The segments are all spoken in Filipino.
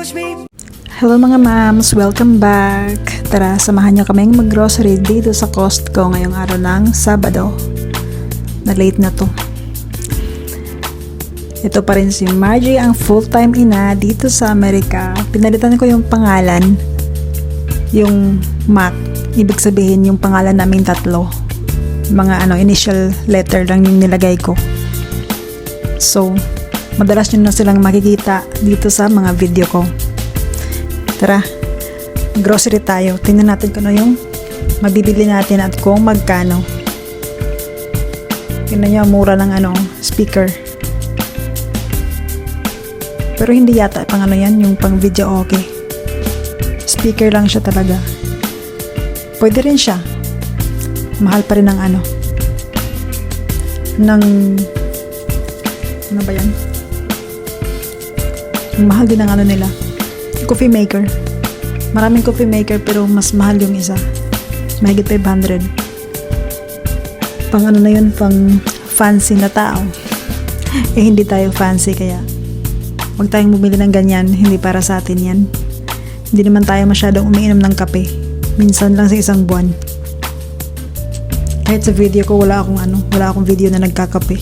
Hello mga mams, welcome back. Tara, samahan niyo kaming mag-grocery dito sa Costco ngayong araw ng Sabado. Na late na to. Ito pa rin si Margie, ang full-time ina dito sa Amerika. Pinalitan ko yung pangalan, yung Mac. Ibig sabihin yung pangalan namin tatlo. Mga initial letter lang yung nilagay ko. So, madalas nyo na silang makikita dito sa mga video ko. Tara, grocery tayo. Tingnan natin kung ano yung mabibili natin at kung magkano. Tingnan nyo, mura ng speaker. Pero hindi yata pang yan, yung pang video okay. Speaker lang siya talaga. Pwede rin siya. Mahal pa rin ng ng ano ba yan? Mahal din ang nila. Coffee maker. Maraming coffee maker pero mas mahal yung isa. Mahigit 500. Pang na yun, pang fancy na tao. Hindi tayo fancy kaya huwag tayong bumili ng ganyan. Hindi para sa atin yan. Hindi naman tayo masyadong umiinom ng kape. Minsan lang sa isang buwan. Kahit sa video ko wala akong video na nagkakape.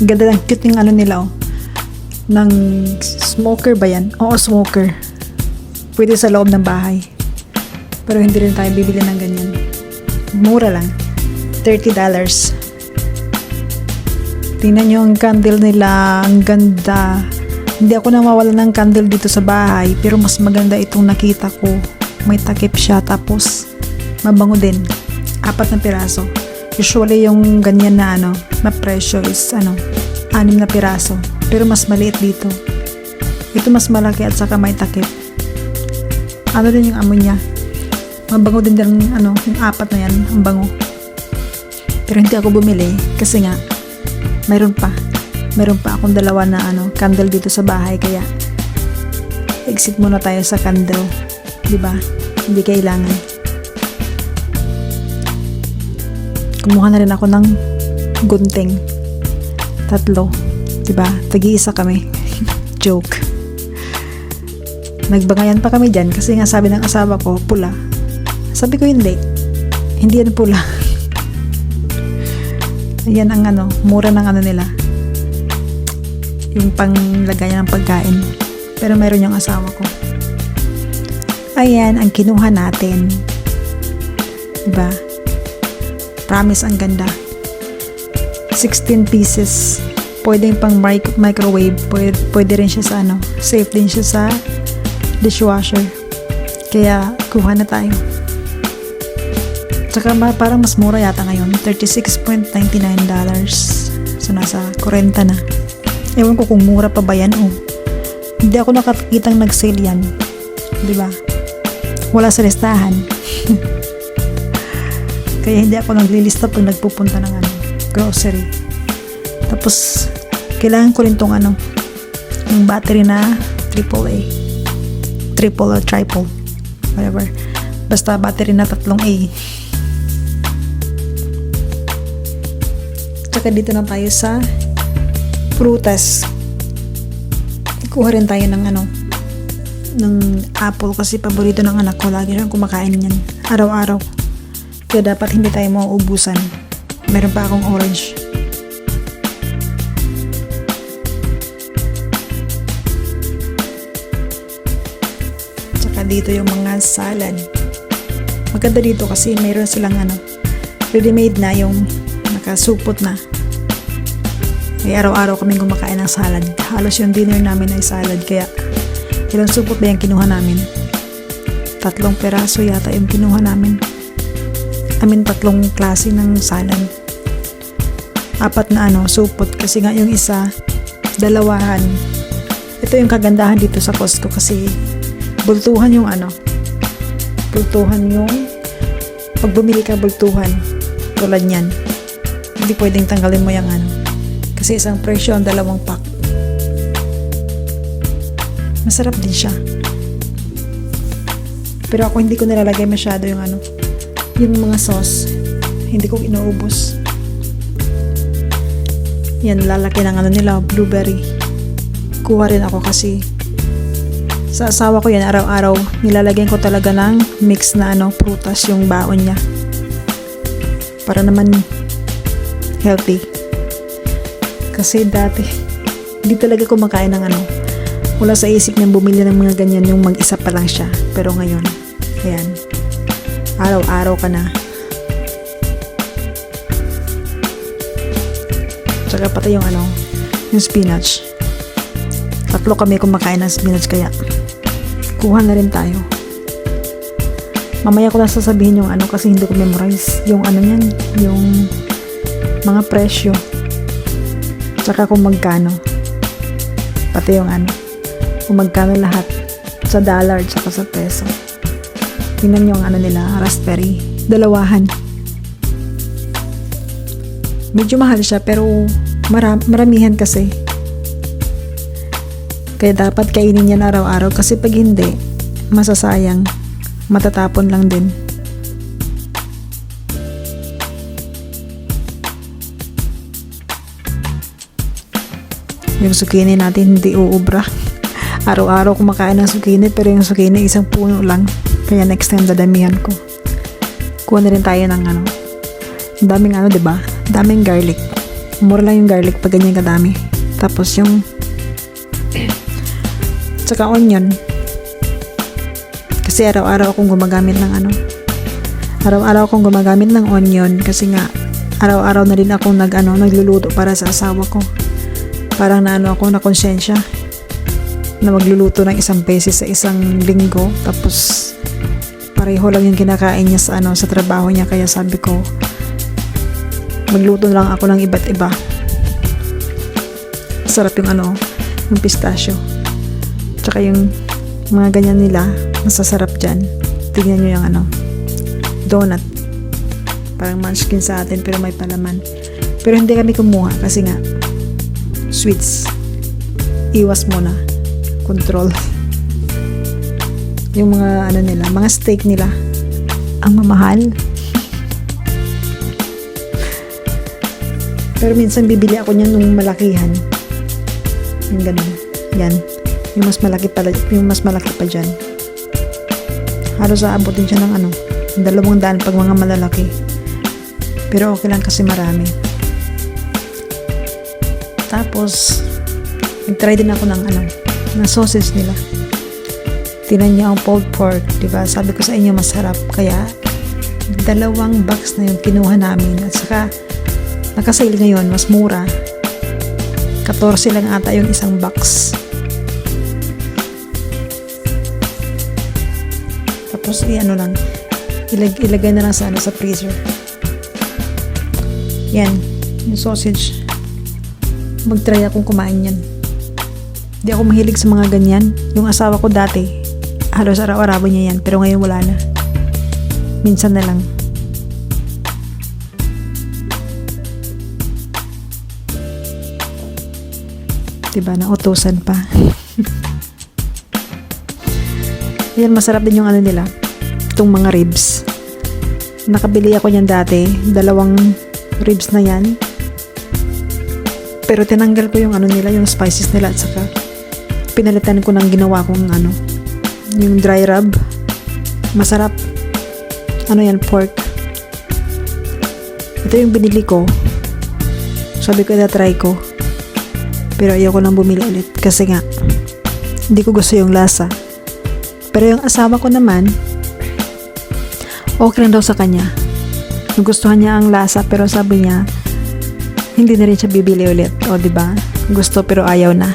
Ganda lang, cute yung nila ng smoker ba yan? Oo, smoker. Pwede sa loob ng bahay. Pero hindi rin tayo bibili ng ganyan. Mura lang. $30. Tingnan nyo ang candle nila. Ang ganda. Hindi ako nawawala ng candle dito sa bahay. Pero mas maganda itong nakita ko. May takip siya. Tapos, mabango din. 4 na piraso. Usually yung ganyan na na presyo is 6 na piraso. Pero mas maliit dito. Ito mas malaki at saka may takip. Ano din yung amoy niya. Mabango din yung 4 na yan. Ang bango. Pero hindi ako bumili kasi nga mayroon pa akong 2 na candle dito sa bahay kaya exit muna tayo sa candle. Diba? Hindi kailangan. Kumuha na rin ako ng gunting. 3. Diba? Tag-iisa kami. Joke. Nagbangayan pa kami dyan kasi nga sabi ng asawa ko, pula. Sabi ko hindi. Hindi yan pula. Yan ang mura ng nila. Yung panglagay ng pagkain. Pero meron yung asawa ko. Ayan, ang kinuha natin. Diba? Promise, ang ganda. 16 pieces. Pwede pang microwave. Pwede rin siya sa safe din siya sa dishwasher. Kaya, kuha na tayo. Tsaka parang mas mura yata ngayon. $36.99. So, nasa 40 na. Ewan ko kung mura pa ba yan hindi ako nakakitang nag-sale yan. Diba? Wala sa listahan. Kaya hindi ako naglilista pag nagpupunta ng grocery. Tapos, kailangan ko rin tong yung battery na AAA. Triple or triple. Whatever. Basta battery na 3A. Tsaka dito na tayo sa prutas. Kuha rin tayo ng apple kasi paborito ng anak ko. Lagi siyang kumakain niyan. Araw-araw. Kaya dapat hindi tayo mauubusan. Meron pa akong orange. Tsaka dito yung mga salad. Maganda dito kasi mayroon silang ready-made na yung nakasupot na. Kaya araw-araw kaming kumakain ng salad. Halos yung dinner namin ay salad. Kaya ilang supot ba yung kinuha namin? 3 peraso yata yung kinuha namin. 3 klase ng salad. 4 na supot kasi nga yung isa 2. Ito yung kagandahan dito sa Costco kasi bultuhan yung pag bumili ka bultuhan tulad yan. Hindi pwedeng tanggalin mo yung kasi isang presyo ang 2 pack. Masarap din siya. Pero ako hindi ko nilalagay masyado yung yung mga sauce. Hindi ko inuubos. Yan, lalaki ng nila, blueberry. Kuha rin ako kasi Sa asawa ko yan, araw-araw nilalagyan ko talaga ng mix na prutas yung baon niya. Para naman healthy. Kasi dati, hindi talaga kumakain ng wala sa isip niyang bumili ng mga ganyan yung mag-isa pa lang siya. Pero ngayon, ayan, araw-araw ka na. Tsaka pati yung yung spinach. 3 kami kumakain ng spinach, kaya kuha na rin tayo. Mamaya ko lang sasabihin yung kasi hindi ko memorize yung yan, yung mga presyo. Tsaka kung magkano. Pati yung kung magkano lahat sa dollar tsaka sa peso. Tingnan yung nila, raspberry. 2. Medyo mahal siya pero maramihan kasi. Kaya dapat kainin yan araw-araw kasi pag hindi, masasayang. Matatapon lang din. Yung zucchini natin hindi uubra. Araw-araw kumakain ng zucchini pero yung zucchini isang puno lang. Kaya next time dadamihan ko. Kuha na rin tayo ng daming diba? Daming garlic. Mura lang yung garlic pag ganyan kadami. Tapos yung tsaka onion. Kasi araw-araw akong gumagamit ng araw-araw akong gumagamit ng onion kasi nga araw-araw na din akong nagluluto para sa asawa ko. Parang ako na konsensya na magluluto ng 1 beses sa isang linggo, tapos pareho lang yung kinakain niya sa trabaho niya, kaya sabi ko magluto lang ako ng iba't iba. Sarap yung yung pistachio. Tsaka yung mga ganyan nila, masasarap dyan. Tignan nyo yung donut. Parang munchkin sa atin pero may palaman. Pero hindi kami kumuha kasi nga sweets. Iwas muna. Control. Yung mga nila, mga steak nila, ang mamahal. Pero minsan bibili ako niyan nung malakihan. Yung ganun. Yan. Yung mas malaki pa dyan. Halos aabotin siya ng 200 pag mga malalaki. Pero okay lang kasi marami. Tapos nag-try din ako ng sausage nila. Tinan niyo ang pulled pork, diba? Sabi ko sa inyo masarap. Kaya 2 box na yung kinuha namin. At saka nakasale ngayon, mas mura. 14 lang ata yung isang box. Tapos lang, ilagay na lang sa freezer. Yan, yung sausage. Mag-try akong kumain yan. Hindi ako mahilig sa mga ganyan. Yung asawa ko dati, halos araw-araw niya yan, pero ngayon wala na. Minsan na lang. Diba, nautusan pa. Yan, masarap din yung nila. Itong mga ribs. Nakabili ako niyan dati. 2 ribs na yan. Pero tinanggal ko yung nila, yung spices nila, at saka pinalitan ko ng ginawa kong yung dry rub. Masarap. Yan, pork. Ito yung binili ko. Sabi ko, try ko. Pero ayoko lang bumili ulit kasi nga hindi ko gusto yung lasa. Pero yung asawa ko naman, okay lang daw sa kanya. Nagustuhan niya ang lasa, pero sabi niya hindi na rin siya bibili ulit. O diba? Gusto pero ayaw na.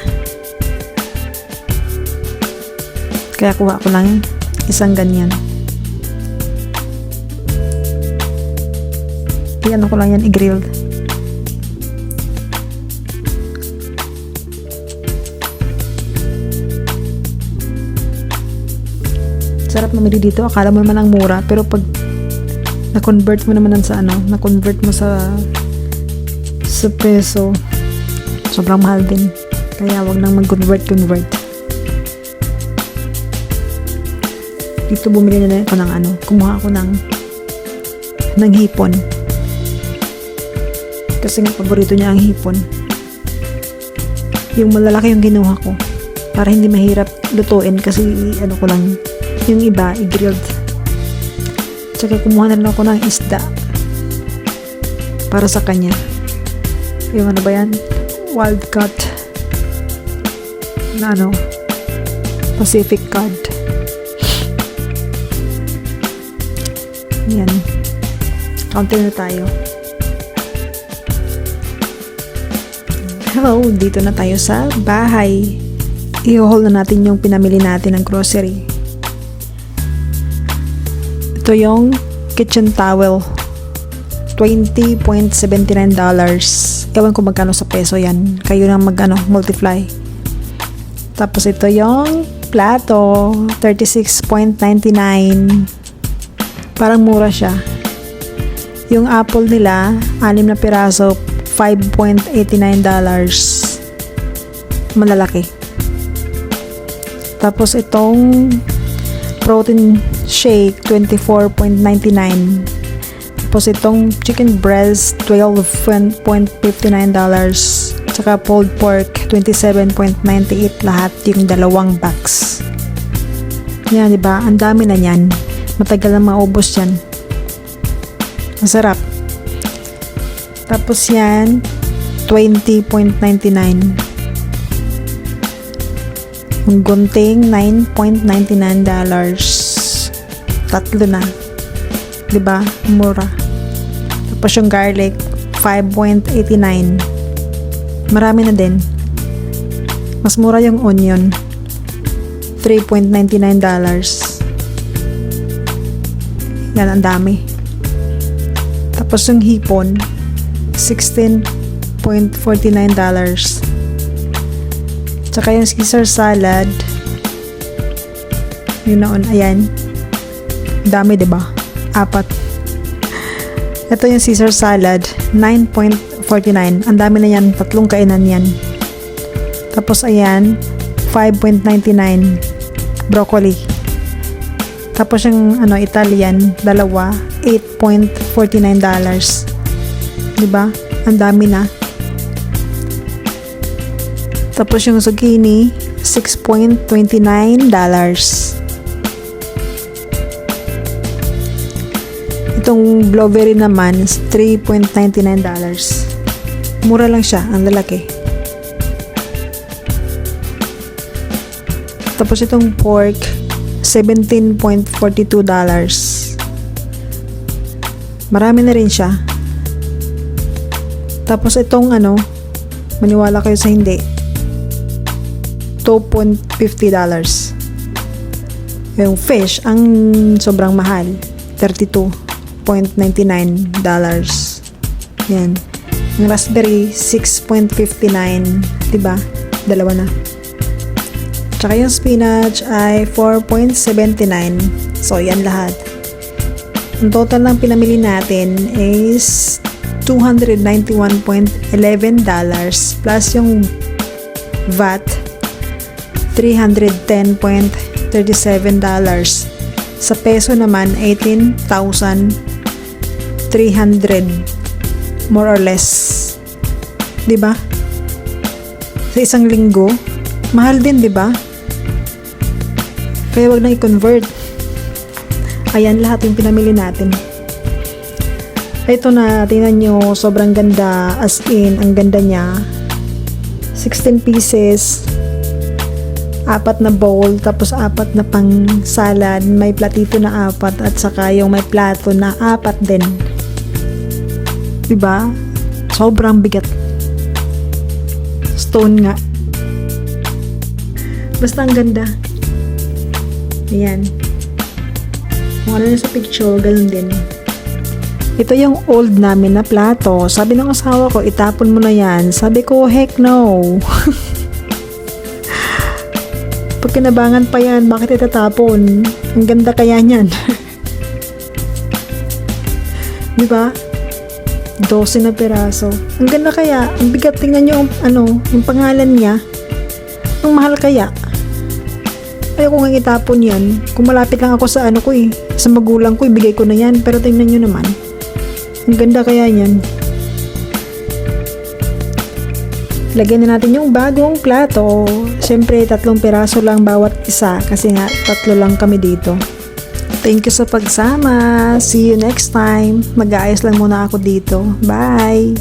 Kaya kuha ko lang isang ganyan. Iyan ko lang yan i-grilled. Sarap namili dito. Akala mo naman ang mura, pero pag na-convert mo naman na-convert mo sa peso, sobrang mahal din. Kaya wag nang mag-convert. Dito bumili na ako ng kumuha ako ng hipon. Kasi nga paborito niya ang hipon. Yung malalaki yung ginuha ko. para hindi mahirap lutuin kasi ano ko lang yung iba i-grilled. Tsaka kumuha na rin ako ng isda para sa kanya, yung ano ba yan, wild caught na ano, Pacific cod. Yan, counter na tayo. Hello, dito na tayo sa bahay. I-haul na natin yung pinamili natin ng grocery. Ito yung kitchen towel, $20.79. Ewan ko magkano sa peso yan, kayo na multiply. Tapos ito yung plato, $36.99. Parang mura siya. Yung apple nila, 6 na piraso, $5.89. Malalaki. Tapos itong protein shake, $24.99. Tapos itong chicken breast, $12.59. Tsaka pulled pork, $27.98 lahat, yung dalawang box. Yan, diba? Ang dami na yan. Matagal na maubos yan. Masarap. Tapos yan, $20.99. Yung gunting, $9.99. Tatlo na. Diba? Mura. Tapos yung garlic, $5.89. Marami na din. Mas mura yung onion, $3.99. Yan, ang dami. Tapos yung hipon, $16.49. Tsaka yung Caesar salad, yun noon, ayan. Dami, diba? 4. Ito yung Caesar salad, $9.49. Ang dami na yan, 3 kainan yan. Tapos ayan, $5.99. Broccoli. Tapos yung Italian, dalawa, $8.49. Diba? Ang dami na. Tapos yung zucchini, $6.29. Itong blueberry naman, $3.99. Mura lang siya, ang lalaki. Tapos itong pork, $17.42. Marami na rin siya. Tapos itong maniwala kayo sa hindi, $2.50. Yung fish, ang sobrang mahal, $32.99. Yan. Yung raspberry, $6.59. Diba? Dalawa na. Tsaka yung spinach ay $4.79. So, yan lahat. Ang total ng pinamili natin is $291.11 plus yung VAT, $310.37. Sa peso naman, 18,300 more or less. Diba? Sa isang linggo, mahal din, diba? Kaya wag na i-convert. Ayan, lahat yung pinamili natin. Ito na, tingnan nyo, sobrang ganda. As in, ang ganda niya. 16 pieces, 4 na bowl, tapos 4 na pang salad, may platito na 4, at saka yung may plato na 4 din. Diba? Sobrang bigat. Stone nga. Basta ang ganda. Ayan. Kung ano sa picture, ganun din. Ito yung old namin na plato. Sabi ng asawa ko, itapon mo na yan. Sabi ko, heck no. Pag kinabangan pa yan, bakit itatapon? Ang ganda kaya niyan. Diba? 12 na piraso. Ang ganda kaya. Ang bigat, tingnan nyo yung pangalan niya. Ang mahal kaya. Ayoko nga itapon yan. Kung malapit lang ako sa sa magulang ko, ibigay ko na yan. Pero tingnan nyo naman. Ang ganda kaya yan. Lagyan na natin yung bagong plato. Siyempre, 3 piraso lang bawat isa kasi nga 3 lang kami dito. Thank you sa pagsama. See you next time. Mag-aayos lang muna ako dito. Bye!